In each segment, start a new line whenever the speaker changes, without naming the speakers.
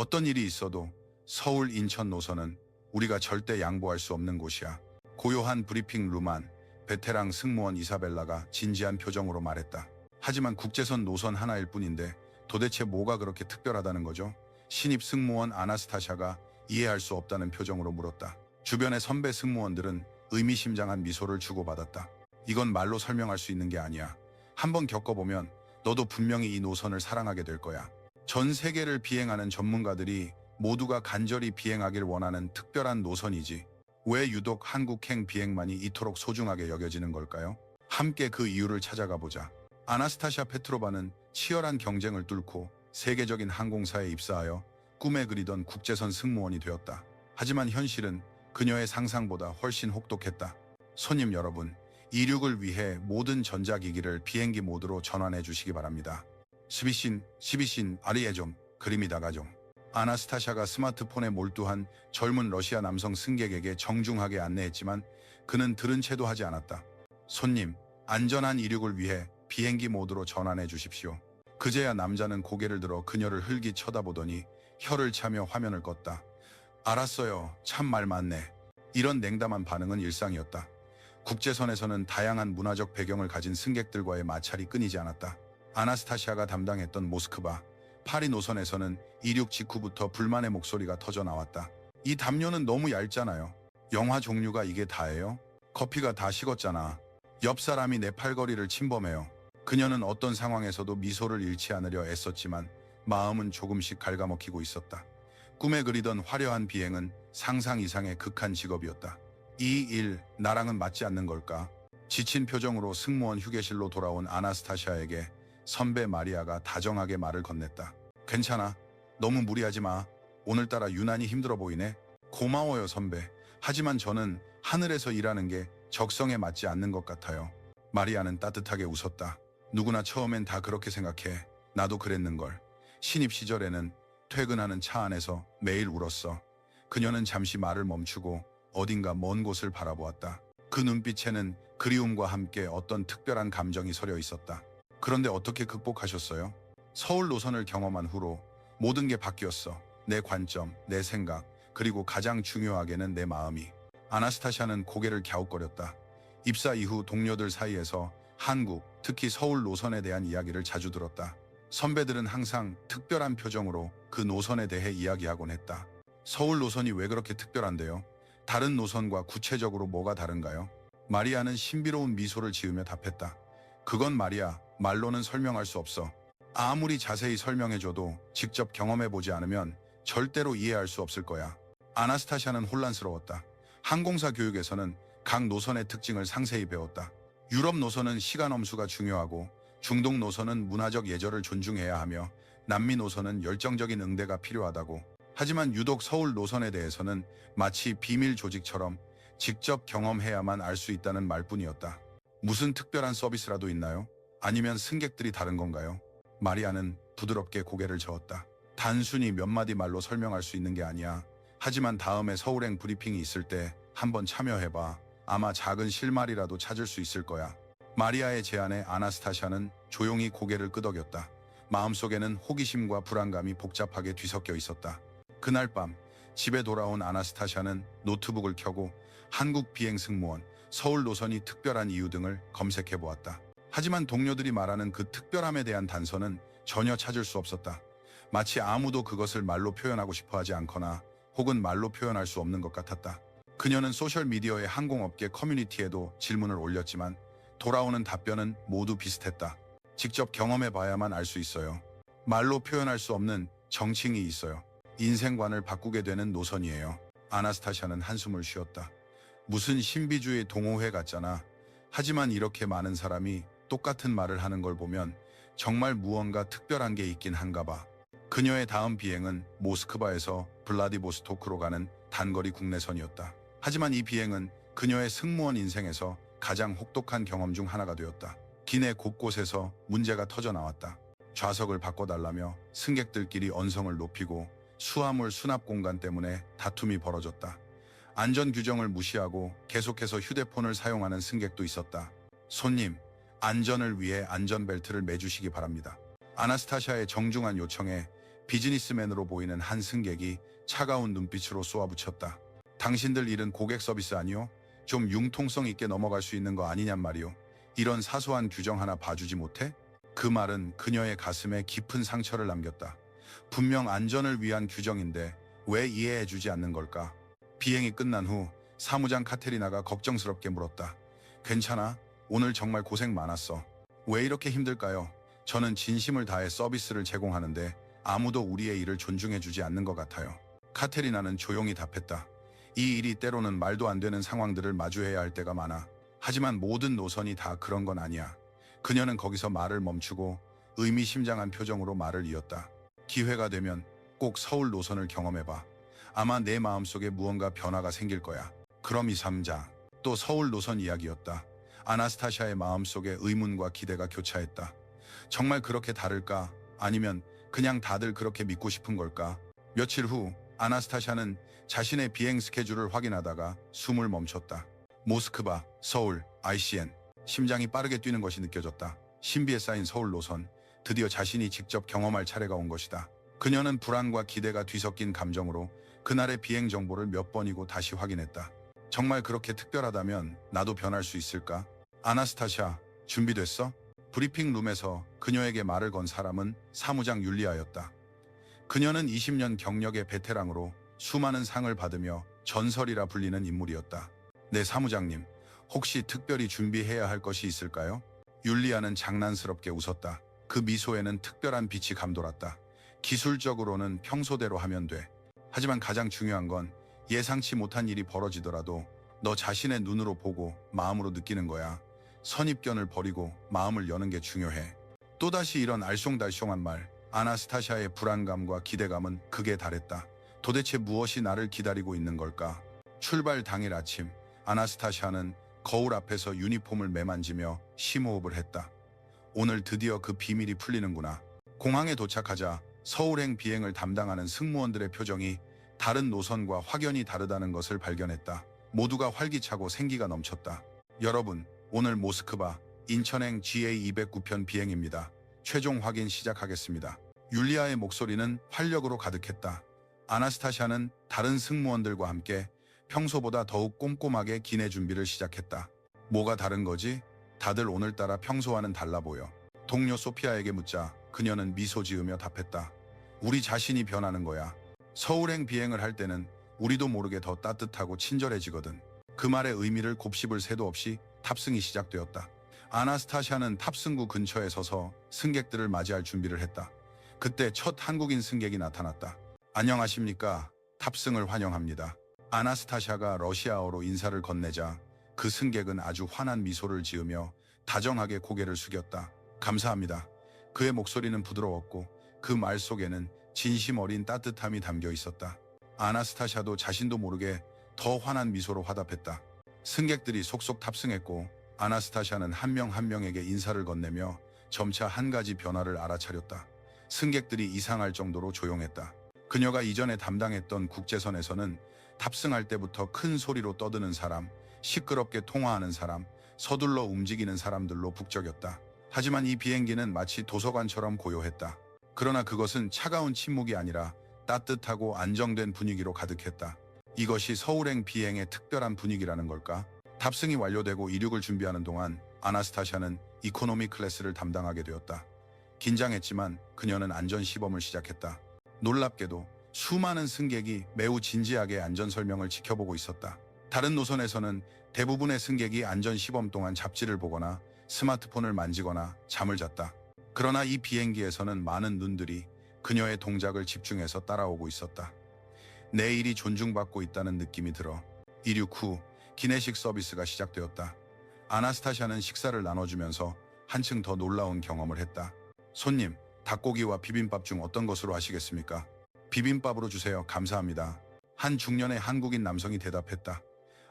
어떤 일이 있어도 서울 인천 노선은 우리가 절대 양보할 수 없는 곳이야. 고요한 브리핑 룸 안 베테랑 승무원 이사벨라가 진지한 표정으로 말했다. 하지만 국제선 노선 하나일 뿐인데 도대체 뭐가 그렇게 특별하다는 거죠? 신입 승무원 아나스타샤가 이해할 수 없다는 표정으로 물었다. 주변의 선배 승무원들은 의미심장한 미소를 주고받았다. 이건 말로 설명할 수 있는 게 아니야. 한번 겪어보면 너도 분명히 이 노선을 사랑하게 될 거야. 전 세계를 비행하는 전문가들이 모두가 간절히 비행하길 원하는 특별한 노선이지. 왜 유독 한국행 비행만이 이토록 소중하게 여겨지는 걸까요? 함께 그 이유를 찾아가 보자. 아나스타샤 페트로바는 치열한 경쟁을 뚫고 세계적인 항공사에 입사하여 꿈에 그리던 국제선 승무원이 되었다. 하지만 현실은 그녀의 상상보다 훨씬 혹독했다. 손님 여러분, 이륙을 위해 모든 전자기기를 비행기 모드로 전환해 주시기 바랍니다. 스비신, 아리에 좀, 그림이다가 좀. 아나스타샤가 스마트폰에 몰두한 젊은 러시아 남성 승객에게 정중하게 안내했지만 그는 들은 채도 하지 않았다. 손님, 안전한 이륙을 위해 비행기 모드로 전환해 주십시오. 그제야 남자는 고개를 들어 그녀를 흘기 쳐다보더니 혀를 차며 화면을 껐다. 알았어요. 참 말 많네. 이런 냉담한 반응은 일상이었다. 국제선에서는 다양한 문화적 배경을 가진 승객들과의 마찰이 끊이지 않았다. 아나스타샤가 담당했던 모스크바, 파리 노선에서는 이륙 직후부터 불만의 목소리가 터져 나왔다. 이 담요는 너무 얇잖아요. 영화 종류가 이게 다예요? 커피가 다 식었잖아. 옆 사람이 내 팔걸이를 침범해요. 그녀는 어떤 상황에서도 미소를 잃지 않으려 애썼지만 마음은 조금씩 갉아먹히고 있었다. 꿈에 그리던 화려한 비행은 상상 이상의 극한 직업이었다. 이 일, 나랑은 맞지 않는 걸까? 지친 표정으로 승무원 휴게실로 돌아온 아나스타샤에게 선배 마리아가 다정하게 말을 건넸다. 괜찮아. 너무 무리하지 마. 오늘따라 유난히 힘들어 보이네. 고마워요, 선배. 하지만 저는 하늘에서 일하는 게 적성에 맞지 않는 것 같아요. 마리아는 따뜻하게 웃었다. 누구나 처음엔 다 그렇게 생각해. 나도 그랬는걸. 신입 시절에는 퇴근하는 차 안에서 매일 울었어. 그녀는 잠시 말을 멈추고 어딘가 먼 곳을 바라보았다. 그 눈빛에는 그리움과 함께 어떤 특별한 감정이 서려 있었다. 그런데 어떻게 극복하셨어요? 서울 노선을 경험한 후로 모든 게 바뀌었어. 내 관점, 내 생각, 그리고 가장 중요하게는 내 마음이. 아나스타샤는 고개를 갸웃거렸다. 입사 이후 동료들 사이에서 한국, 특히 서울 노선에 대한 이야기를 자주 들었다. 선배들은 항상 특별한 표정으로 그 노선에 대해 이야기하곤 했다. 서울 노선이 왜 그렇게 특별한데요? 다른 노선과 구체적으로 뭐가 다른가요? 마리아는 신비로운 미소를 지으며 답했다. 그건 말이야, 말로는 설명할 수 없어. 아무리 자세히 설명해줘도 직접 경험해보지 않으면 절대로 이해할 수 없을 거야. 아나스타샤는 혼란스러웠다. 항공사 교육에서는 각 노선의 특징을 상세히 배웠다. 유럽 노선은 시간 엄수가 중요하고 중동 노선은 문화적 예절을 존중해야 하며 남미 노선은 열정적인 응대가 필요하다고. 하지만 유독 서울 노선에 대해서는 마치 비밀 조직처럼 직접 경험해야만 알 수 있다는 말뿐이었다. 무슨 특별한 서비스라도 있나요? 아니면 승객들이 다른 건가요? 마리아는 부드럽게 고개를 저었다. 단순히 몇 마디 말로 설명할 수 있는 게 아니야. 하지만 다음에 서울행 브리핑이 있을 때 한번 참여해봐. 아마 작은 실마리라도 찾을 수 있을 거야. 마리아의 제안에 아나스타샤는 조용히 고개를 끄덕였다. 마음속에는 호기심과 불안감이 복잡하게 뒤섞여 있었다. 그날 밤 집에 돌아온 아나스타샤는 노트북을 켜고 한국 비행 승무원, 서울 노선이 특별한 이유 등을 검색해 보았다. 하지만 동료들이 말하는 그 특별함에 대한 단서는 전혀 찾을 수 없었다. 마치 아무도 그것을 말로 표현하고 싶어 하지 않거나 혹은 말로 표현할 수 없는 것 같았다. 그녀는 소셜미디어의 항공업계 커뮤니티에도 질문을 올렸지만 돌아오는 답변은 모두 비슷했다. 직접 경험해 봐야만 알 수 있어요. 말로 표현할 수 없는 정칭이 있어요. 인생관을 바꾸게 되는 노선이에요. 아나스타샤는 한숨을 쉬었다. 무슨 신비주의 동호회 같잖아. 하지만 이렇게 많은 사람이 똑같은 말을 하는 걸 보면 정말 무언가 특별한 게 있긴 한가 봐. 그녀의 다음 비행은 모스크바에서 블라디보스토크로 가는 단거리 국내선이었다. 하지만 이 비행은 그녀의 승무원 인생에서 가장 혹독한 경험 중 하나가 되었다. 기내 곳곳에서 문제가 터져 나왔다. 좌석을 바꿔달라며 승객들끼리 언성을 높이고 수화물 수납 공간 때문에 다툼이 벌어졌다. 안전 규정을 무시하고 계속해서 휴대폰을 사용하는 승객도 있었다. 손님, 안전을 위해 안전벨트를 매주시기 바랍니다. 아나스타샤의 정중한 요청에 비즈니스맨으로 보이는 한 승객이 차가운 눈빛으로 쏘아붙였다. 당신들 일은 고객 서비스 아니요? 좀 융통성 있게 넘어갈 수 있는 거 아니냔 말이요. 이런 사소한 규정 하나 봐주지 못해? 그 말은 그녀의 가슴에 깊은 상처를 남겼다. 분명 안전을 위한 규정인데 왜 이해해주지 않는 걸까? 비행이 끝난 후 사무장 카테리나가 걱정스럽게 물었다. 괜찮아? 오늘 정말 고생 많았어. 왜 이렇게 힘들까요? 저는 진심을 다해 서비스를 제공하는데 아무도 우리의 일을 존중해주지 않는 것 같아요. 카테리나는 조용히 답했다. 이 일이 때로는 말도 안 되는 상황들을 마주해야 할 때가 많아. 하지만 모든 노선이 다 그런 건 아니야. 그녀는 거기서 말을 멈추고 의미심장한 표정으로 말을 이었다. 기회가 되면 꼭 서울 노선을 경험해봐. 아마 내 마음속에 무언가 변화가 생길 거야. 그럼 2, 3장. 또 서울 노선 이야기였다. 아나스타샤의 마음속에 의문과 기대가 교차했다. 정말 그렇게 다를까? 아니면 그냥 다들 그렇게 믿고 싶은 걸까? 며칠 후 아나스타샤는 자신의 비행 스케줄을 확인하다가 숨을 멈췄다. 모스크바, 서울, ICN. 심장이 빠르게 뛰는 것이 느껴졌다. 신비에 쌓인 서울 노선. 드디어 자신이 직접 경험할 차례가 온 것이다. 그녀는 불안과 기대가 뒤섞인 감정으로 그날의 비행 정보를 몇 번이고 다시 확인했다. 정말 그렇게 특별하다면 나도 변할 수 있을까? 아나스타샤, 준비됐어? 브리핑 룸에서 그녀에게 말을 건 사람은 사무장 율리아였다. 그녀는 20년 경력의 베테랑으로 수많은 상을 받으며 전설이라 불리는 인물이었다. 네, 사무장님, 혹시 특별히 준비해야 할 것이 있을까요? 율리아는 장난스럽게 웃었다. 그 미소에는 특별한 빛이 감돌았다. 기술적으로는 평소대로 하면 돼. 하지만 가장 중요한 건 예상치 못한 일이 벌어지더라도 너 자신의 눈으로 보고 마음으로 느끼는 거야. 선입견을 버리고 마음을 여는 게 중요해. 또다시 이런 알쏭달쏭한 말. 아나스타샤의 불안감과 기대감은 극에 달했다. 도대체 무엇이 나를 기다리고 있는 걸까? 출발 당일 아침, 아나스타샤는 거울 앞에서 유니폼을 매만지며 심호흡을 했다. 오늘 드디어 그 비밀이 풀리는구나. 공항에 도착하자 서울행 비행을 담당하는 승무원들의 표정이 다른 노선과 확연히 다르다는 것을 발견했다. 모두가 활기차고 생기가 넘쳤다. 여러분, 오늘 모스크바, 인천행 GA209편 비행입니다. 최종 확인 시작하겠습니다. 율리아의 목소리는 활력으로 가득했다. 아나스타샤는 다른 승무원들과 함께 평소보다 더욱 꼼꼼하게 기내 준비를 시작했다. 뭐가 다른 거지? 다들 오늘따라 평소와는 달라 보여. 동료 소피아에게 묻자 그녀는 미소 지으며 답했다. 우리 자신이 변하는 거야. 서울행 비행을 할 때는 우리도 모르게 더 따뜻하고 친절해지거든. 그 말의 의미를 곱씹을 새도 없이 탑승이 시작되었다. 아나스타샤는 탑승구 근처에 서서 승객들을 맞이할 준비를 했다. 그때 첫 한국인 승객이 나타났다. 안녕하십니까? 탑승을 환영합니다. 아나스타샤가 러시아어로 인사를 건네자 그 승객은 아주 환한 미소를 지으며 다정하게 고개를 숙였다. 감사합니다. 그의 목소리는 부드러웠고 그 말 속에는 진심 어린 따뜻함이 담겨 있었다. 아나스타샤도 자신도 모르게 더 환한 미소로 화답했다. 승객들이 속속 탑승했고 아나스타샤는 한 명 한 명에게 인사를 건네며 점차 한 가지 변화를 알아차렸다. 승객들이 이상할 정도로 조용했다. 그녀가 이전에 담당했던 국제선에서는 탑승할 때부터 큰 소리로 떠드는 사람, 시끄럽게 통화하는 사람, 서둘러 움직이는 사람들로 북적였다. 하지만 이 비행기는 마치 도서관처럼 고요했다. 그러나 그것은 차가운 침묵이 아니라 따뜻하고 안정된 분위기로 가득했다. 이것이 서울행 비행의 특별한 분위기라는 걸까? 탑승이 완료되고 이륙을 준비하는 동안 아나스타샤는 이코노미 클래스를 담당하게 되었다. 긴장했지만 그녀는 안전 시범을 시작했다. 놀랍게도 수많은 승객이 매우 진지하게 안전 설명을 지켜보고 있었다. 다른 노선에서는 대부분의 승객이 안전 시범 동안 잡지를 보거나 스마트폰을 만지거나 잠을 잤다. 그러나 이 비행기에서는 많은 눈들이 그녀의 동작을 집중해서 따라오고 있었다. 내 일이 존중받고 있다는 느낌이 들어 이륙 후 기내식 서비스가 시작되었다. 아나스타샤는 식사를 나눠주면서 한층 더 놀라운 경험을 했다. 손님, 닭고기와 비빔밥 중 어떤 것으로 하시겠습니까? 비빔밥으로 주세요. 감사합니다. 한 중년의 한국인 남성이 대답했다.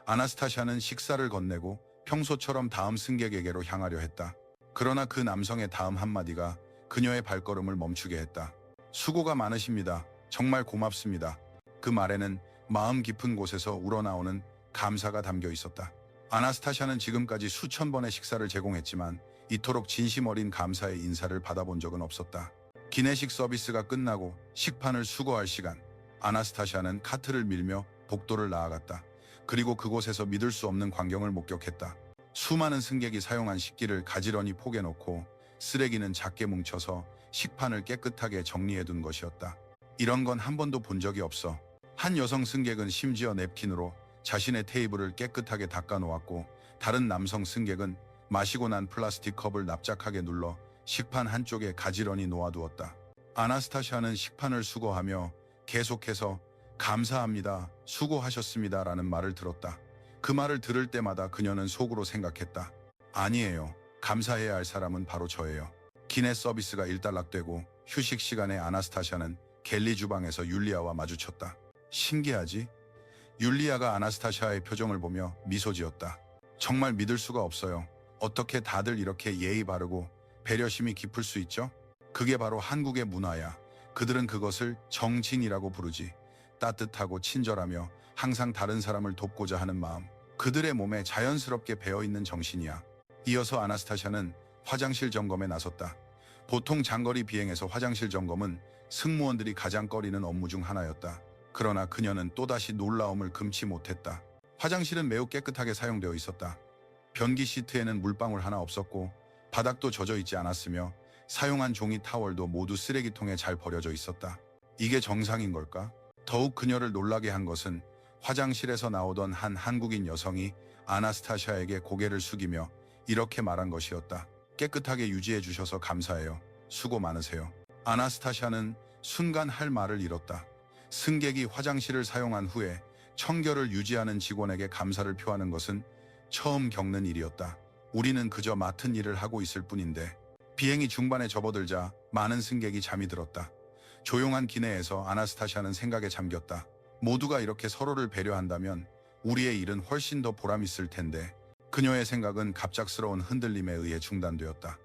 아나스타샤는 식사를 건네고 평소처럼 다음 승객에게로 향하려 했다. 그러나 그 남성의 다음 한마디가 그녀의 발걸음을 멈추게 했다. 수고가 많으십니다. 정말 고맙습니다. 그 말에는 마음 깊은 곳에서 우러나오는 감사가 담겨 있었다. 아나스타샤는 지금까지 수천 번의 식사를 제공했지만 이토록 진심 어린 감사의 인사를 받아본 적은 없었다. 기내식 서비스가 끝나고 식판을 수거할 시간. 아나스타샤는 카트를 밀며 복도를 나아갔다. 그리고 그곳에서 믿을 수 없는 광경을 목격했다. 수많은 승객이 사용한 식기를 가지런히 포개놓고 쓰레기는 작게 뭉쳐서 식판을 깨끗하게 정리해둔 것이었다. 이런 건 한 번도 본 적이 없어. 한 여성 승객은 심지어 냅킨으로 자신의 테이블을 깨끗하게 닦아놓았고, 다른 남성 승객은 마시고 난 플라스틱 컵을 납작하게 눌러 식판 한쪽에 가지런히 놓아두었다. 아나스타샤는 식판을 수거하며 계속해서 감사합니다, 수고하셨습니다 라는 말을 들었다. 그 말을 들을 때마다 그녀는 속으로 생각했다. 아니에요. 감사해야 할 사람은 바로 저예요. 기내 서비스가 일단락되고 휴식 시간에 아나스타샤는 갤리 주방에서 율리아와 마주쳤다. 신기하지? 율리아가 아나스타샤의 표정을 보며 미소 지었다. 정말 믿을 수가 없어요. 어떻게 다들 이렇게 예의 바르고 배려심이 깊을 수 있죠? 그게 바로 한국의 문화야. 그들은 그것을 정진이라고 부르지. 따뜻하고 친절하며 항상 다른 사람을 돕고자 하는 마음. 그들의 몸에 자연스럽게 배어있는 정신이야. 이어서 아나스타샤는 화장실 점검에 나섰다. 보통 장거리 비행에서 화장실 점검은 승무원들이 가장 꺼리는 업무 중 하나였다. 그러나 그녀는 또다시 놀라움을 금치 못했다. 화장실은 매우 깨끗하게 사용되어 있었다. 변기 시트에는 물방울 하나 없었고 바닥도 젖어 있지 않았으며 사용한 종이 타월도 모두 쓰레기통에 잘 버려져 있었다. 이게 정상인 걸까? 더욱 그녀를 놀라게 한 것은 화장실에서 나오던 한 한국인 여성이 아나스타샤에게 고개를 숙이며 이렇게 말한 것이었다. 깨끗하게 유지해 주셔서 감사해요. 수고 많으세요. 아나스타샤는 순간 할 말을 잃었다. 승객이 화장실을 사용한 후에 청결을 유지하는 직원에게 감사를 표하는 것은 처음 겪는 일이었다. 우리는 그저 맡은 일을 하고 있을 뿐인데. 비행이 중반에 접어들자 많은 승객이 잠이 들었다. 조용한 기내에서 아나스타샤는 생각에 잠겼다. 모두가 이렇게 서로를 배려한다면 우리의 일은 훨씬 더 보람있을 텐데. 그녀의 생각은 갑작스러운 흔들림에 의해 중단되었다.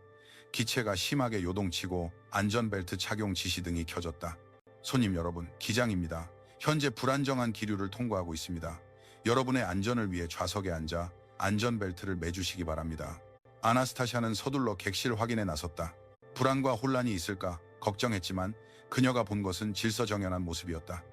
기체가 심하게 요동치고 안전벨트 착용 지시등이 켜졌다. 손님 여러분, 기장입니다. 현재 불안정한 기류를 통과하고 있습니다. 여러분의 안전을 위해 좌석에 앉아 안전벨트를 매주시기 바랍니다. 아나스타샤는 서둘러 객실 확인에 나섰다. 불안과 혼란이 있을까 걱정했지만 그녀가 본 것은 질서정연한 모습이었다.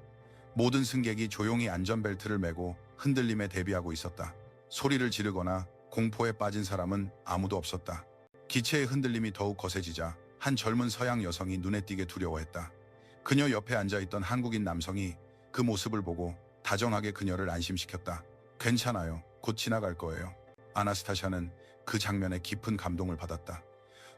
모든 승객이 조용히 안전벨트를 매고 흔들림에 대비하고 있었다. 소리를 지르거나 공포에 빠진 사람은 아무도 없었다. 기체의 흔들림이 더욱 거세지자 한 젊은 서양 여성이 눈에 띄게 두려워했다. 그녀 옆에 앉아있던 한국인 남성이 그 모습을 보고 다정하게 그녀를 안심시켰다. 괜찮아요. 곧 지나갈 거예요. 아나스타샤는 그 장면에 깊은 감동을 받았다.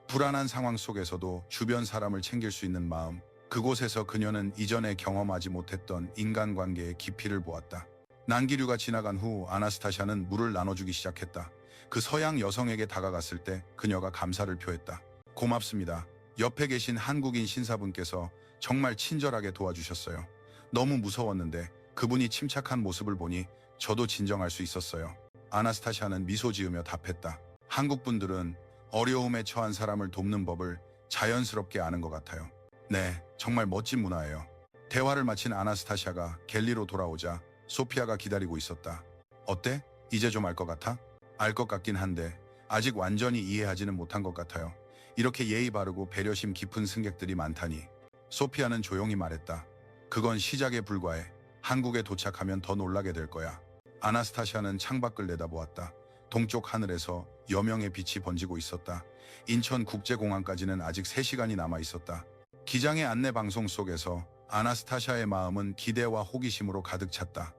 불안한 상황 속에서도 주변 사람을 챙길 수 있는 마음. 그곳에서 그녀는 이전에 경험하지 못했던 인간관계의 깊이를 보았다. 난기류가 지나간 후 아나스타샤는 물을 나눠주기 시작했다. 그 서양 여성에게 다가갔을 때 그녀가 감사를 표했다. 고맙습니다. 옆에 계신 한국인 신사분께서 정말 친절하게 도와주셨어요. 너무 무서웠는데 그분이 침착한 모습을 보니 저도 진정할 수 있었어요. 아나스타샤는 미소 지으며 답했다. 한국 분들은 어려움에 처한 사람을 돕는 법을 자연스럽게 아는 것 같아요. 네, 정말 멋진 문화예요. 대화를 마친 아나스타샤가 갤리로 돌아오자 소피아가 기다리고 있었다. 어때? 이제 좀 알 것 같아? 알 것 같긴 한데 아직 완전히 이해하지는 못한 것 같아요. 이렇게 예의 바르고 배려심 깊은 승객들이 많다니. 소피아는 조용히 말했다. 그건 시작에 불과해. 한국에 도착하면 더 놀라게 될 거야. 아나스타샤는 창밖을 내다보았다. 동쪽 하늘에서 여명의 빛이 번지고 있었다. 인천국제공항까지는 아직 3시간이 남아 있었다. 기장의 안내 방송 속에서 아나스타샤의 마음은 기대와 호기심으로 가득 찼다.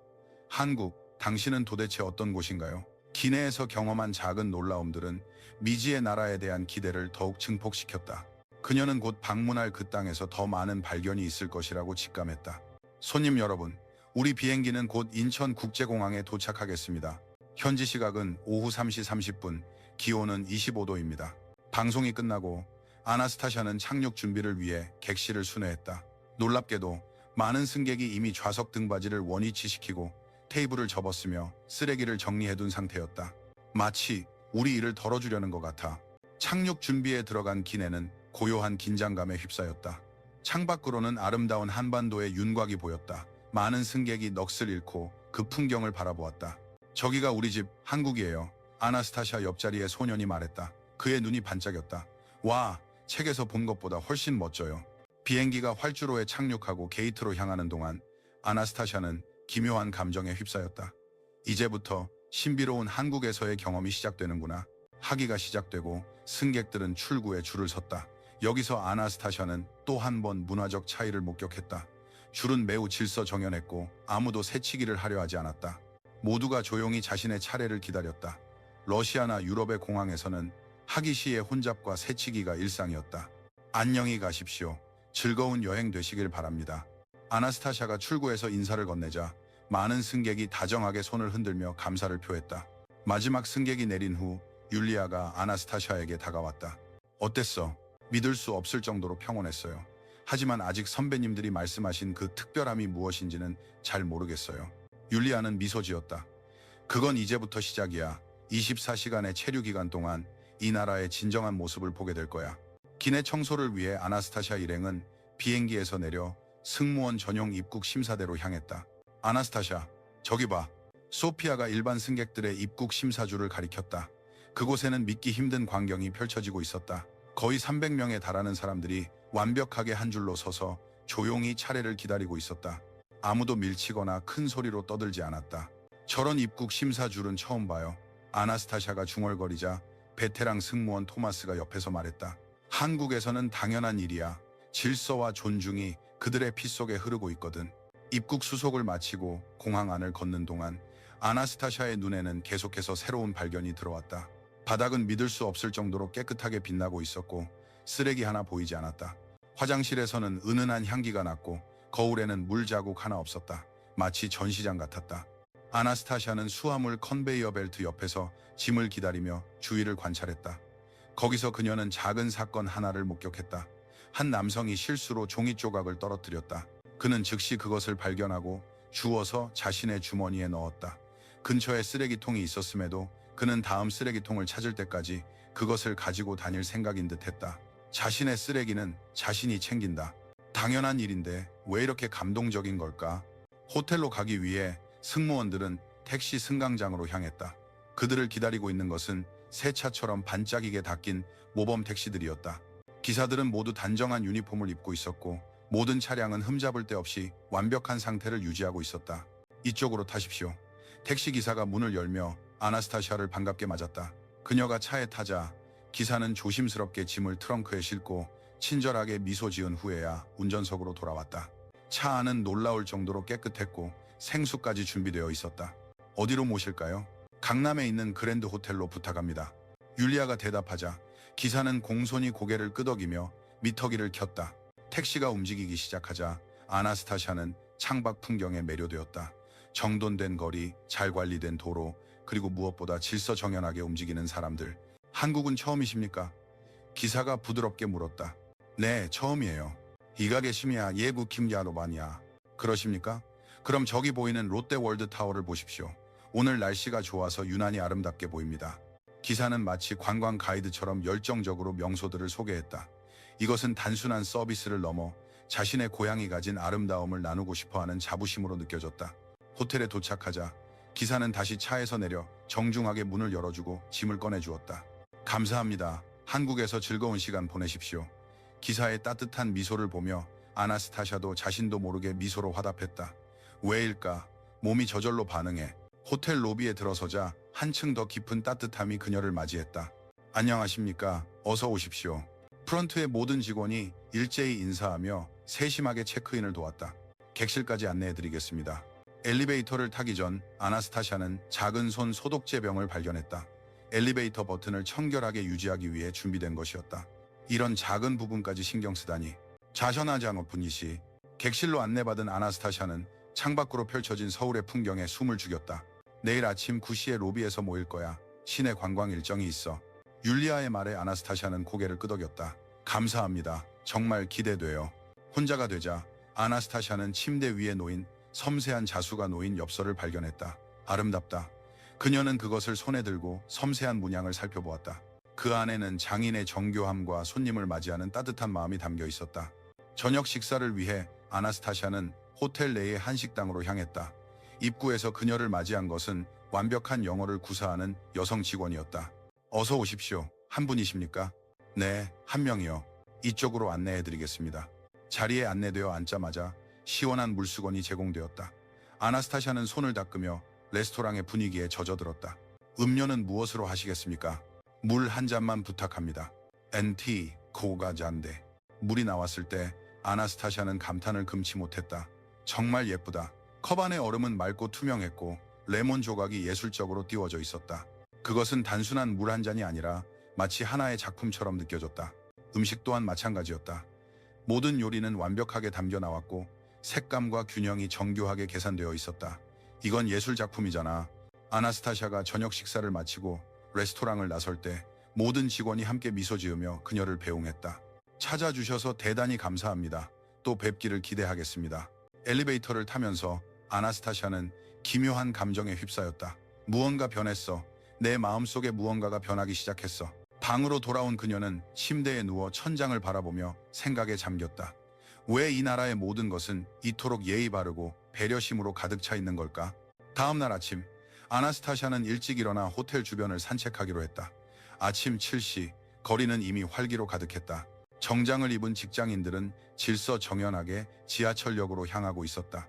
한국, 당신은 도대체 어떤 곳인가요? 기내에서 경험한 작은 놀라움들은 미지의 나라에 대한 기대를 더욱 증폭시켰다. 그녀는 곧 방문할 그 땅에서 더 많은 발견이 있을 것이라고 직감했다. 손님 여러분, 우리 비행기는 곧 인천국제공항에 도착하겠습니다. 현지 시각은 오후 3시 30분, 기온은 25도입니다. 방송이 끝나고 아나스타샤는 착륙 준비를 위해 객실을 순회했다. 놀랍게도 많은 승객이 이미 좌석 등받이를 원위치시키고 테이블을 접었으며 쓰레기를 정리해둔 상태였다. 마치 우리 일을 덜어주려는 것 같아. 착륙 준비에 들어간 기내는 고요한 긴장감에 휩싸였다. 창밖으로는 아름다운 한반도의 윤곽이 보였다. 많은 승객이 넋을 잃고 그 풍경을 바라보았다. 저기가 우리 집 한국이에요. 아나스타샤 옆자리의 소년이 말했다. 그의 눈이 반짝였다. 와, 책에서 본 것보다 훨씬 멋져요. 비행기가 활주로에 착륙하고 게이트로 향하는 동안 아나스타샤는 기묘한 감정에 휩싸였다. 이제부터 신비로운 한국에서의 경험이 시작되는구나. 하기가 시작되고 승객들은 출구에 줄을 섰다. 여기서 아나스타샤는 또 한 번 문화적 차이를 목격했다. 줄은 매우 질서정연했고 아무도 새치기를 하려 하지 않았다. 모두가 조용히 자신의 차례를 기다렸다. 러시아나 유럽의 공항에서는 하기 시의 혼잡과 새치기가 일상이었다. 안녕히 가십시오. 즐거운 여행 되시길 바랍니다. 아나스타샤가 출구에서 인사를 건네자 많은 승객이 다정하게 손을 흔들며 감사를 표했다. 마지막 승객이 내린 후 율리아가 아나스타샤에게 다가왔다. 어땠어? 믿을 수 없을 정도로 평온했어요. 하지만 아직 선배님들이 말씀하신 그 특별함이 무엇인지는 잘 모르겠어요. 율리아는 미소 지었다. 그건 이제부터 시작이야. 24시간의 체류 기간 동안 이 나라의 진정한 모습을 보게 될 거야. 기내 청소를 위해 아나스타샤 일행은 비행기에서 내려 승무원 전용 입국 심사대로 향했다. 아나스타샤, 저기 봐. 소피아가 일반 승객들의 입국 심사줄을 가리켰다. 그곳에는 믿기 힘든 광경이 펼쳐지고 있었다. 거의 300명에 달하는 사람들이 완벽하게 한 줄로 서서 조용히 차례를 기다리고 있었다. 아무도 밀치거나 큰 소리로 떠들지 않았다. 저런 입국 심사줄은 처음 봐요. 아나스타샤가 중얼거리자 베테랑 승무원 토마스가 옆에서 말했다. 한국에서는 당연한 일이야. 질서와 존중이 그들의 피 속에 흐르고 있거든. 입국 수속을 마치고 공항 안을 걷는 동안 아나스타샤의 눈에는 계속해서 새로운 발견이 들어왔다. 바닥은 믿을 수 없을 정도로 깨끗하게 빛나고 있었고 쓰레기 하나 보이지 않았다. 화장실에서는 은은한 향기가 났고 거울에는 물 자국 하나 없었다. 마치 전시장 같았다. 아나스타샤는 수화물 컨베이어 벨트 옆에서 짐을 기다리며 주위를 관찰했다. 거기서 그녀는 작은 사건 하나를 목격했다. 한 남성이 실수로 종이 조각을 떨어뜨렸다. 그는 즉시 그것을 발견하고 주워서 자신의 주머니에 넣었다. 근처에 쓰레기통이 있었음에도 그는 다음 쓰레기통을 찾을 때까지 그것을 가지고 다닐 생각인 듯했다. 자신의 쓰레기는 자신이 챙긴다. 당연한 일인데 왜 이렇게 감동적인 걸까? 호텔로 가기 위해 승무원들은 택시 승강장으로 향했다. 그들을 기다리고 있는 것은 새 차처럼 반짝이게 닦인 모범 택시들이었다. 기사들은 모두 단정한 유니폼을 입고 있었고 모든 차량은 흠잡을 데 없이 완벽한 상태를 유지하고 있었다. 이쪽으로 타십시오. 택시 기사가 문을 열며 아나스타샤를 반갑게 맞았다. 그녀가 차에 타자 기사는 조심스럽게 짐을 트렁크에 싣고 친절하게 미소 지은 후에야 운전석으로 돌아왔다. 차 안은 놀라울 정도로 깨끗했고 생수까지 준비되어 있었다. 어디로 모실까요? 강남에 있는 그랜드 호텔로 부탁합니다. 율리아가 대답하자 기사는 공손히 고개를 끄덕이며 미터기를 켰다. 택시가 움직이기 시작하자 아나스타샤는 창밖 풍경에 매료되었다. 정돈된 거리, 잘 관리된 도로, 그리고 무엇보다 질서정연하게 움직이는 사람들. 한국은 처음이십니까? 기사가 부드럽게 물었다. 네, 처음이에요. 이가 계시미야 예구 김야노반이야. 그러십니까? 그럼 저기 보이는 롯데월드 타워를 보십시오. 오늘 날씨가 좋아서 유난히 아름답게 보입니다. 기사는 마치 관광 가이드처럼 열정적으로 명소들을 소개했다. 이것은 단순한 서비스를 넘어 자신의 고향이 가진 아름다움을 나누고 싶어하는 자부심으로 느껴졌다. 호텔에 도착하자 기사는 다시 차에서 내려 정중하게 문을 열어주고 짐을 꺼내주었다. 감사합니다. 한국에서 즐거운 시간 보내십시오. 기사의 따뜻한 미소를 보며 아나스타샤도 자신도 모르게 미소로 화답했다. 왜일까? 몸이 저절로 반응해 호텔 로비에 들어서자 한층 더 깊은 따뜻함이 그녀를 맞이했다. 안녕하십니까? 어서 오십시오. 프런트의 모든 직원이 일제히 인사하며 세심하게 체크인을 도왔다. 객실까지 안내해드리겠습니다. 엘리베이터를 타기 전 아나스타샤는 작은 손 소독제 병을 발견했다. 엘리베이터 버튼을 청결하게 유지하기 위해 준비된 것이었다. 이런 작은 부분까지 신경 쓰다니. 자셔나지 않고뿐이시. 객실로 안내받은 아나스타샤는 창밖으로 펼쳐진 서울의 풍경에 숨을 죽였다. 내일 아침 9시에 로비에서 모일 거야. 시내 관광 일정이 있어. 율리아의 말에 아나스타샤는 고개를 끄덕였다. 감사합니다. 정말 기대돼요. 혼자가 되자 아나스타샤는 침대 위에 놓인 섬세한 자수가 놓인 엽서를 발견했다. 아름답다. 그녀는 그것을 손에 들고 섬세한 문양을 살펴보았다. 그 안에는 장인의 정교함과 손님을 맞이하는 따뜻한 마음이 담겨 있었다. 저녁 식사를 위해 아나스타샤는 호텔 내의 한식당으로 향했다. 입구에서 그녀를 맞이한 것은 완벽한 영어를 구사하는 여성 직원이었다. 어서 오십시오. 한 분이십니까? 네, 한 명이요. 이쪽으로 안내해드리겠습니다. 자리에 안내되어 앉자마자 시원한 물수건이 제공되었다. 아나스타샤는 손을 닦으며 레스토랑의 분위기에 젖어들었다. 음료는 무엇으로 하시겠습니까? 물 한 잔만 부탁합니다. NT 고가잔데. 물이 나왔을 때 아나스타샤는 감탄을 금치 못했다. 정말 예쁘다. 컵 안의 얼음은 맑고 투명했고 레몬 조각이 예술적으로 띄워져 있었다. 그것은 단순한 물 한 잔이 아니라 마치 하나의 작품처럼 느껴졌다. 음식 또한 마찬가지였다. 모든 요리는 완벽하게 담겨 나왔고 색감과 균형이 정교하게 계산되어 있었다. 이건 예술 작품이잖아. 아나스타샤가 저녁 식사를 마치고 레스토랑을 나설 때 모든 직원이 함께 미소 지으며 그녀를 배웅했다. 찾아주셔서 대단히 감사합니다. 또 뵙기를 기대하겠습니다. 엘리베이터를 타면서 아나스타샤는 기묘한 감정에 휩싸였다. 무언가 변했어. 내 마음속에 무언가가 변하기 시작했어. 방으로 돌아온 그녀는 침대에 누워 천장을 바라보며 생각에 잠겼다. 왜 이 나라의 모든 것은 이토록 예의 바르고 배려심으로 가득 차 있는 걸까? 다음 날 아침, 아나스타샤는 일찍 일어나 호텔 주변을 산책하기로 했다. 아침 7시, 거리는 이미 활기로 가득했다. 정장을 입은 직장인들은 질서정연하게 지하철역으로 향하고 있었다.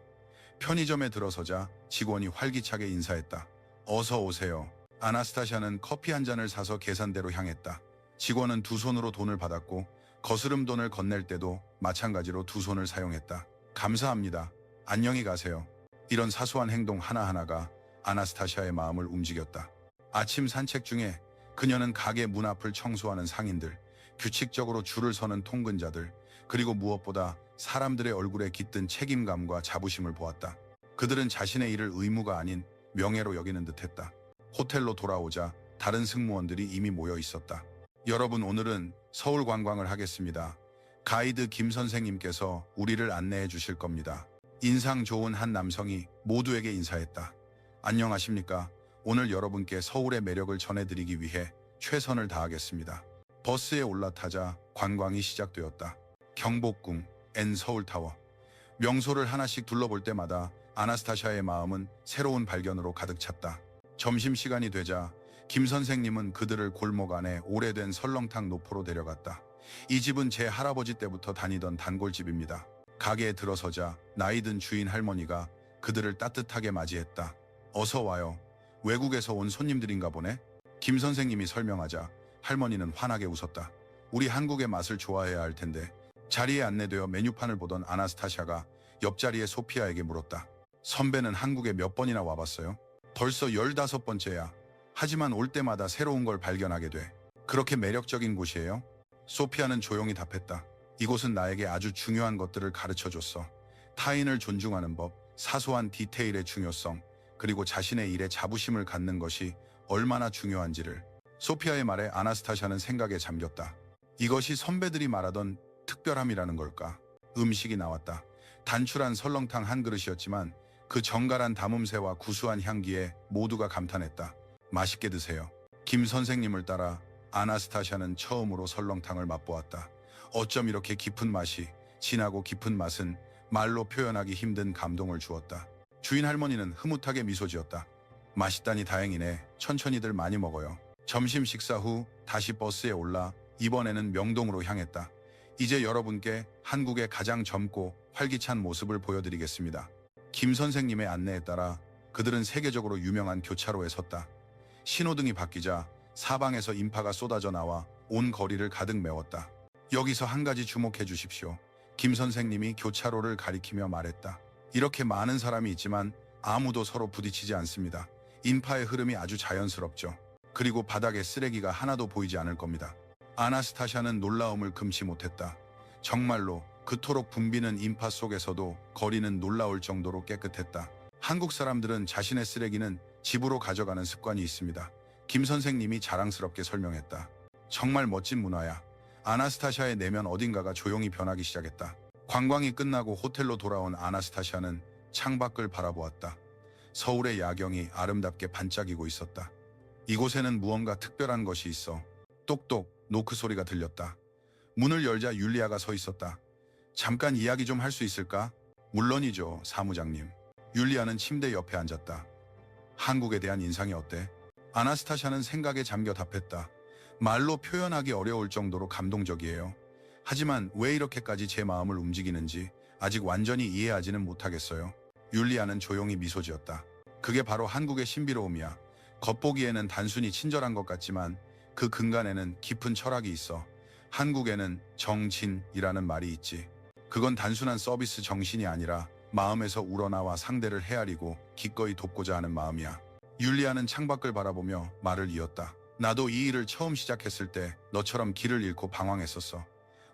편의점에 들어서자 직원이 활기차게 인사했다. 어서 오세요. 아나스타샤는 커피 한 잔을 사서 계산대로 향했다. 직원은 두 손으로 돈을 받았고 거스름 돈을 건넬 때도 마찬가지로 두 손을 사용했다. 감사합니다. 안녕히 가세요. 이런 사소한 행동 하나하나가 아나스타샤의 마음을 움직였다. 아침 산책 중에 그녀는 가게 문 앞을 청소하는 상인들, 규칙적으로 줄을 서는 통근자들, 그리고 무엇보다 사람들의 얼굴에 깃든 책임감과 자부심을 보았다. 그들은 자신의 일을 의무가 아닌 명예로 여기는 듯했다. 호텔로 돌아오자 다른 승무원들이 이미 모여 있었다. 여러분, 오늘은 서울 관광을 하겠습니다. 가이드 김 선생님께서 우리를 안내해 주실 겁니다. 인상 좋은 한 남성이 모두에게 인사했다. 안녕하십니까? 오늘 여러분께 서울의 매력을 전해드리기 위해 최선을 다하겠습니다. 버스에 올라타자 관광이 시작되었다. 경복궁, 서울타워. 명소를 하나씩 둘러볼 때마다 아나스타샤의 마음은 새로운 발견으로 가득 찼다. 점심시간이 되자 김 선생님은 그들을 골목 안에 오래된 설렁탕 노포로 데려갔다. 이 집은 제 할아버지 때부터 다니던 단골집입니다. 가게에 들어서자 나이든 주인 할머니가 그들을 따뜻하게 맞이했다. 어서 와요. 외국에서 온 손님들인가 보네. 김 선생님이 설명하자 할머니는 환하게 웃었다. 우리 한국의 맛을 좋아해야 할 텐데. 자리에 안내되어 메뉴판을 보던 아나스타샤가 옆자리의 소피아에게 물었다. 선배는 한국에 몇 번이나 와봤어요? 벌써 15번째야. 하지만 올 때마다 새로운 걸 발견하게 돼. 그렇게 매력적인 곳이에요? 소피아는 조용히 답했다. 이곳은 나에게 아주 중요한 것들을 가르쳐줬어. 타인을 존중하는 법, 사소한 디테일의 중요성, 그리고 자신의 일에 자부심을 갖는 것이 얼마나 중요한지를. 소피아의 말에 아나스타샤는 생각에 잠겼다. 이것이 선배들이 말하던 특별함이라는 걸까? 음식이 나왔다. 단출한 설렁탕 한 그릇이었지만 그 정갈한 담음새와 구수한 향기에 모두가 감탄했다. 맛있게 드세요. 김 선생님을 따라 아나스타샤는 처음으로 설렁탕을 맛보았다. 어쩜 이렇게 깊은 맛이, 진하고 깊은 맛은 말로 표현하기 힘든 감동을 주었다. 주인 할머니는 흐뭇하게 미소 지었다. 맛있다니 다행이네. 천천히들 많이 먹어요. 점심 식사 후 다시 버스에 올라 이번에는 명동으로 향했다. 이제 여러분께 한국의 가장 젊고 활기찬 모습을 보여드리겠습니다. 김 선생님의 안내에 따라 그들은 세계적으로 유명한 교차로에 섰다. 신호등이 바뀌자 사방에서 인파가 쏟아져 나와 온 거리를 가득 메웠다. 여기서 한 가지 주목해 주십시오. 김 선생님이 교차로를 가리키며 말했다. 이렇게 많은 사람이 있지만 아무도 서로 부딪히지 않습니다. 인파의 흐름이 아주 자연스럽죠. 그리고 바닥에 쓰레기가 하나도 보이지 않을 겁니다. 아나스타샤는 놀라움을 금치 못했다. 정말로 그토록 붐비는 인파 속에서도 거리는 놀라울 정도로 깨끗했다. 한국 사람들은 자신의 쓰레기는 집으로 가져가는 습관이 있습니다. 김 선생님이 자랑스럽게 설명했다. 정말 멋진 문화야. 아나스타샤의 내면 어딘가가 조용히 변하기 시작했다. 관광이 끝나고 호텔로 돌아온 아나스타샤는 창밖을 바라보았다. 서울의 야경이 아름답게 반짝이고 있었다. 이곳에는 무언가 특별한 것이 있어. 똑똑 노크 소리가 들렸다. 문을 열자 율리아가 서 있었다. 잠깐 이야기 좀 할 수 있을까? 물론이죠, 사무장님. 율리아는 침대 옆에 앉았다. 한국에 대한 인상이 어때? 아나스타샤는 생각에 잠겨 답했다. 말로 표현하기 어려울 정도로 감동적이에요. 하지만 왜 이렇게까지 제 마음을 움직이는지 아직 완전히 이해하지는 못하겠어요. 율리아는 조용히 미소 지었다. 그게 바로 한국의 신비로움이야. 겉보기에는 단순히 친절한 것 같지만 그 근간에는 깊은 철학이 있어. 한국에는 정진이라는 말이 있지. 그건 단순한 서비스 정신이 아니라 마음에서 우러나와 상대를 헤아리고 기꺼이 돕고자 하는 마음이야. 율리아는 창밖을 바라보며 말을 이었다. 나도 이 일을 처음 시작했을 때 너처럼 길을 잃고 방황했었어.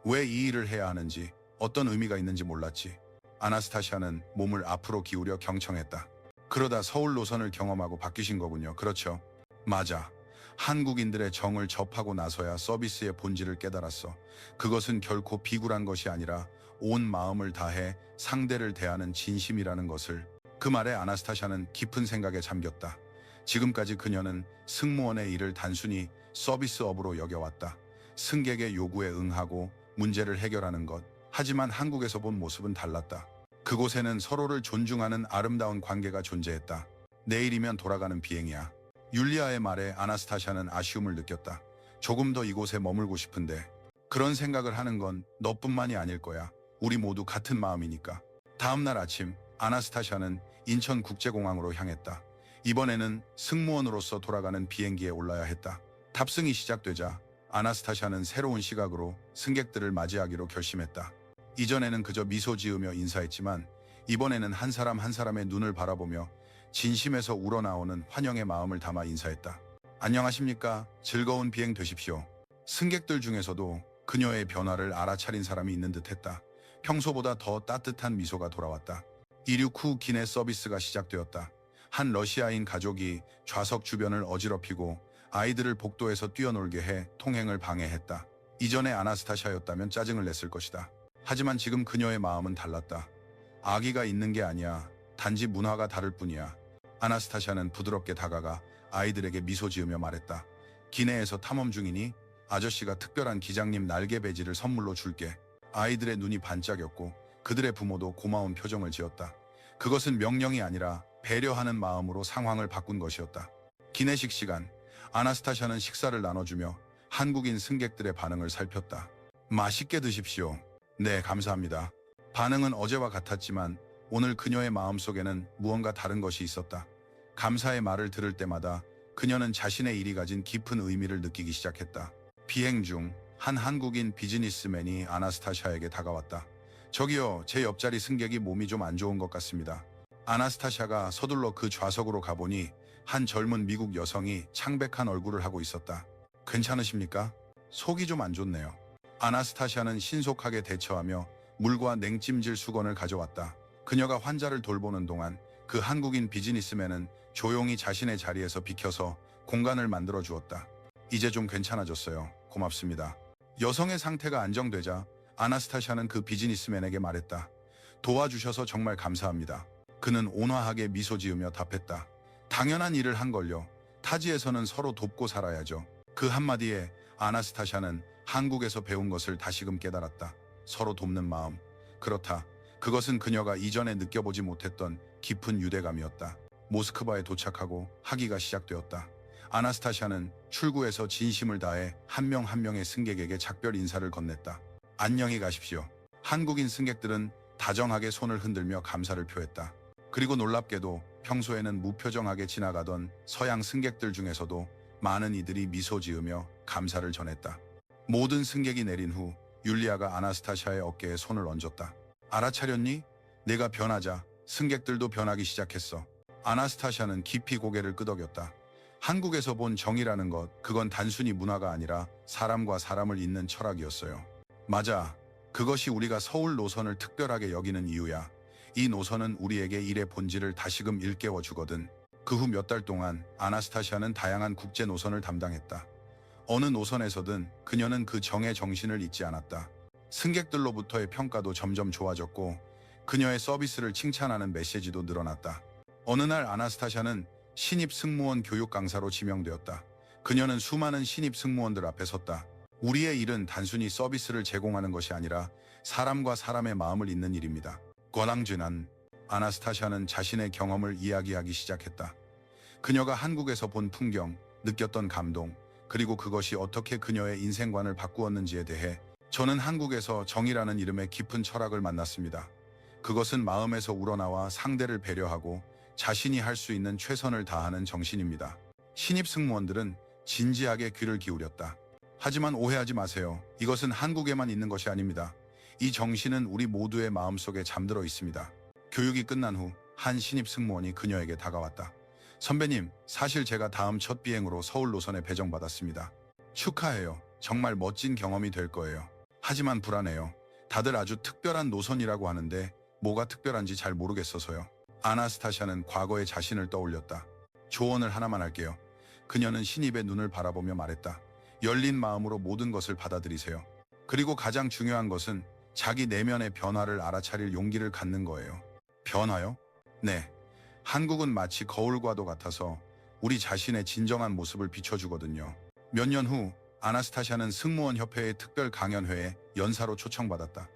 왜 이 일을 해야 하는지, 어떤 의미가 있는지 몰랐지. 아나스타샤는 몸을 앞으로 기울여 경청했다. 그러다 서울 노선을 경험하고 바뀌신 거군요. 그렇죠. 맞아. 한국인들의 정을 접하고 나서야 서비스의 본질을 깨달았어. 그것은 결코 비굴한 것이 아니라 온 마음을 다해 상대를 대하는 진심이라는 것을. 그 말에 아나스타샤는 깊은 생각에 잠겼다. 지금까지 그녀는 승무원의 일을 단순히 서비스업으로 여겨왔다. 승객의 요구에 응하고 문제를 해결하는 것. 하지만 한국에서 본 모습은 달랐다. 그곳에는 서로를 존중하는 아름다운 관계가 존재했다. 내일이면 돌아가는 비행이야. 율리아의 말에 아나스타샤는 아쉬움을 느꼈다. 조금 더 이곳에 머물고 싶은데 그런 생각을 하는 건 너뿐만이 아닐 거야. 우리 모두 같은 마음이니까. 다음 날 아침 아나스타샤는 인천국제공항으로 향했다. 이번에는 승무원으로서 돌아가는 비행기에 올라야 했다. 탑승이 시작되자 아나스타샤는 새로운 시각으로 승객들을 맞이하기로 결심했다. 이전에는 그저 미소 지으며 인사했지만 이번에는 한 사람 한 사람의 눈을 바라보며 진심에서 우러나오는 환영의 마음을 담아 인사했다. 안녕하십니까? 즐거운 비행 되십시오. 승객들 중에서도 그녀의 변화를 알아차린 사람이 있는 듯했다. 평소보다 더 따뜻한 미소가 돌아왔다. 이륙 후 기내 서비스가 시작되었다. 한 러시아인 가족이 좌석 주변을 어지럽히고 아이들을 복도에서 뛰어놀게 해 통행을 방해했다. 이전에 아나스타샤였다면 짜증을 냈을 것이다. 하지만 지금 그녀의 마음은 달랐다. 아기가 있는 게 아니야. 단지 문화가 다를 뿐이야. 아나스타샤는 부드럽게 다가가 아이들에게 미소 지으며 말했다. 기내에서 탐험 중이니 아저씨가 특별한 기장님 날개 배지를 선물로 줄게. 아이들의 눈이 반짝였고 그들의 부모도 고마운 표정을 지었다. 그것은 명령이 아니라 배려하는 마음으로 상황을 바꾼 것이었다. 기내식 시간, 아나스타샤는 식사를 나눠주며 한국인 승객들의 반응을 살폈다. 맛있게 드십시오. 네, 감사합니다. 반응은 어제와 같았지만 오늘 그녀의 마음속에는 무언가 다른 것이 있었다. 감사의 말을 들을 때마다 그녀는 자신의 일이 가진 깊은 의미를 느끼기 시작했다. 비행 중 한 한국인 비즈니스맨이 아나스타샤에게 다가왔다. 저기요, 제 옆자리 승객이 몸이 좀 안 좋은 것 같습니다. 아나스타샤가 서둘러 그 좌석으로 가보니 한 젊은 미국 여성이 창백한 얼굴을 하고 있었다. 괜찮으십니까? 속이 좀 안 좋네요. 아나스타샤는 신속하게 대처하며 물과 냉찜질 수건을 가져왔다. 그녀가 환자를 돌보는 동안 그 한국인 비즈니스맨은 조용히 자신의 자리에서 비켜서 공간을 만들어 주었다. 이제 좀 괜찮아졌어요. 고맙습니다. 여성의 상태가 안정되자 아나스타샤는 그 비즈니스맨에게 말했다. 도와주셔서 정말 감사합니다. 그는 온화하게 미소 지으며 답했다. 당연한 일을 한 걸요. 타지에서는 서로 돕고 살아야죠. 그 한마디에 아나스타샤는 한국에서 배운 것을 다시금 깨달았다. 서로 돕는 마음. 그렇다. 그것은 그녀가 이전에 느껴보지 못했던 깊은 유대감이었다. 모스크바에 도착하고 학위가 시작되었다. 아나스타샤는 출구에서 진심을 다해 한 명 한 명의 승객에게 작별 인사를 건넸다. 안녕히 가십시오. 한국인 승객들은 다정하게 손을 흔들며 감사를 표했다. 그리고 놀랍게도 평소에는 무표정하게 지나가던 서양 승객들 중에서도 많은 이들이 미소 지으며 감사를 전했다. 모든 승객이 내린 후 율리아가 아나스타샤의 어깨에 손을 얹었다. 알아차렸니? 내가 변하자 승객들도 변하기 시작했어. 아나스타샤는 깊이 고개를 끄덕였다. 한국에서 본 정이라는 것, 그건 단순히 문화가 아니라 사람과 사람을 잇는 철학이었어요. 맞아. 그것이 우리가 서울 노선을 특별하게 여기는 이유야. 이 노선은 우리에게 일의 본질을 다시금 일깨워 주거든. 그 후 몇 달 동안 아나스타샤는 다양한 국제 노선을 담당했다. 어느 노선에서든 그녀는 그 정의 정신을 잊지 않았다. 승객들로부터의 평가도 점점 좋아졌고 그녀의 서비스를 칭찬하는 메시지도 늘어났다. 어느 날 아나스타샤는 신입 승무원 교육 강사로 지명되었다. 그녀는 수많은 신입 승무원들 앞에 섰다. 우리의 일은 단순히 서비스를 제공하는 것이 아니라 사람과 사람의 마음을 잇는 일입니다. 권항진한 아나스타샤는 자신의 경험을 이야기하기 시작했다. 그녀가 한국에서 본 풍경, 느꼈던 감동, 그리고 그것이 어떻게 그녀의 인생관을 바꾸었는지에 대해 저는 한국에서 정이라는 이름의 깊은 철학을 만났습니다. 그것은 마음에서 우러나와 상대를 배려하고 자신이 할 수 있는 최선을 다하는 정신입니다. 신입 승무원들은 진지하게 귀를 기울였다. 하지만 오해하지 마세요. 이것은 한국에만 있는 것이 아닙니다. 이 정신은 우리 모두의 마음속에 잠들어 있습니다. 교육이 끝난 후 한 신입 승무원이 그녀에게 다가왔다. 선배님, 사실 제가 다음 첫 비행으로 서울 노선에 배정받았습니다. 축하해요. 정말 멋진 경험이 될 거예요. 하지만 불안해요. 다들 아주 특별한 노선이라고 하는데 뭐가 특별한지 잘 모르겠어서요. 아나스타샤는 과거의 자신을 떠올렸다. 조언을 하나만 할게요. 그녀는 신입의 눈을 바라보며 말했다. 열린 마음으로 모든 것을 받아들이세요. 그리고 가장 중요한 것은 자기 내면의 변화를 알아차릴 용기를 갖는 거예요. 변화요? 네. 한국은 마치 거울과도 같아서 우리 자신의 진정한 모습을 비춰주거든요. 몇 년 후 아나스타샤는 승무원 협회의 특별 강연회에 연사로 초청받았다.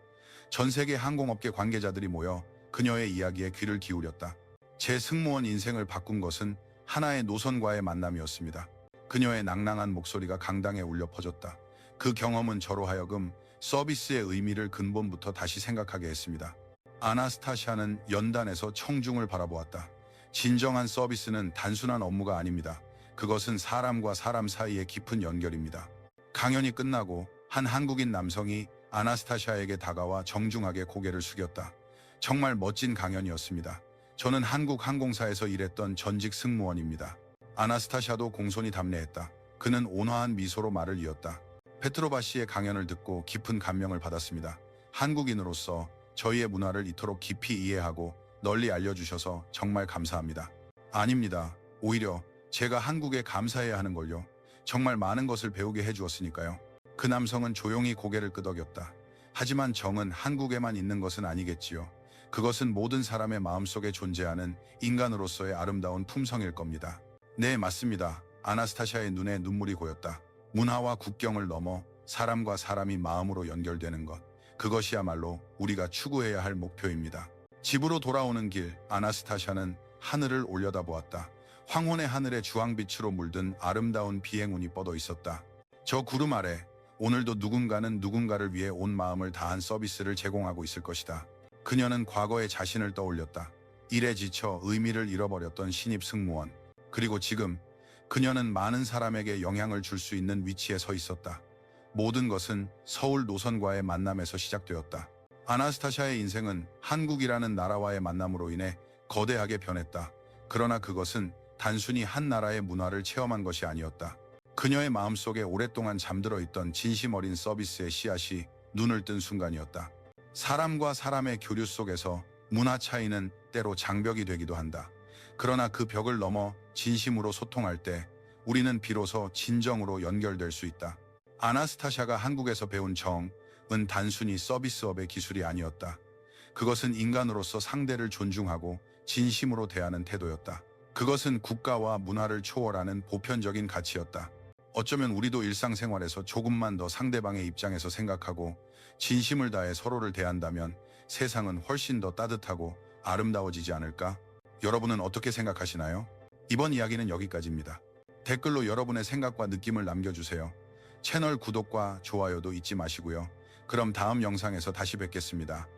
전 세계 항공업계 관계자들이 모여 그녀의 이야기에 귀를 기울였다. 제 승무원 인생을 바꾼 것은 하나의 노선과의 만남이었습니다. 그녀의 낭낭한 목소리가 강당에 울려 퍼졌다. 그 경험은 저로 하여금 서비스의 의미를 근본부터 다시 생각하게 했습니다. 아나스타샤는 연단에서 청중을 바라보았다. 진정한 서비스는 단순한 업무가 아닙니다. 그것은 사람과 사람 사이의 깊은 연결입니다. 강연이 끝나고 한 한국인 남성이 아나스타샤에게 다가와 정중하게 고개를 숙였다. 정말 멋진 강연이었습니다. 저는 한국 항공사에서 일했던 전직 승무원입니다. 아나스타샤도 공손히 답례했다. 그는 온화한 미소로 말을 이었다. 페트로바 씨의 강연을 듣고 깊은 감명을 받았습니다. 한국인으로서 저희의 문화를 이토록 깊이 이해하고 널리 알려주셔서 정말 감사합니다. 아닙니다. 오히려 제가 한국에 감사해야 하는 걸요. 정말 많은 것을 배우게 해주었으니까요. 그 남성은 조용히 고개를 끄덕였다. 하지만 정은 한국에만 있는 것은 아니겠지요. 그것은 모든 사람의 마음속에 존재하는 인간으로서의 아름다운 품성일 겁니다. 네, 맞습니다. 아나스타샤의 눈에 눈물이 고였다. 문화와 국경을 넘어 사람과 사람이 마음으로 연결되는 것. 그것이야말로 우리가 추구해야 할 목표입니다. 집으로 돌아오는 길, 아나스타샤는 하늘을 올려다보았다. 황혼의 하늘에 주황빛으로 물든 아름다운 비행운이 뻗어 있었다. 저 구름 아래 오늘도 누군가는 누군가를 위해 온 마음을 다한 서비스를 제공하고 있을 것이다. 그녀는 과거의 자신을 떠올렸다. 일에 지쳐 의미를 잃어버렸던 신입 승무원. 그리고 지금 그녀는 많은 사람에게 영향을 줄 수 있는 위치에 서 있었다. 모든 것은 서울 노선과의 만남에서 시작되었다. 아나스타샤의 인생은 한국이라는 나라와의 만남으로 인해 거대하게 변했다. 그러나 그것은 단순히 한 나라의 문화를 체험한 것이 아니었다. 그녀의 마음속에 오랫동안 잠들어 있던 진심 어린 서비스의 씨앗이 눈을 뜬 순간이었다. 사람과 사람의 교류 속에서 문화 차이는 때로 장벽이 되기도 한다. 그러나 그 벽을 넘어 진심으로 소통할 때 우리는 비로소 진정으로 연결될 수 있다. 아나스타샤가 한국에서 배운 정은 단순히 서비스업의 기술이 아니었다. 그것은 인간으로서 상대를 존중하고 진심으로 대하는 태도였다. 그것은 국가와 문화를 초월하는 보편적인 가치였다. 어쩌면 우리도 일상생활에서 조금만 더 상대방의 입장에서 생각하고 진심을 다해 서로를 대한다면 세상은 훨씬 더 따뜻하고 아름다워지지 않을까? 여러분은 어떻게 생각하시나요? 이번 이야기는 여기까지입니다. 댓글로 여러분의 생각과 느낌을 남겨주세요. 채널 구독과 좋아요도 잊지 마시고요. 그럼 다음 영상에서 다시 뵙겠습니다.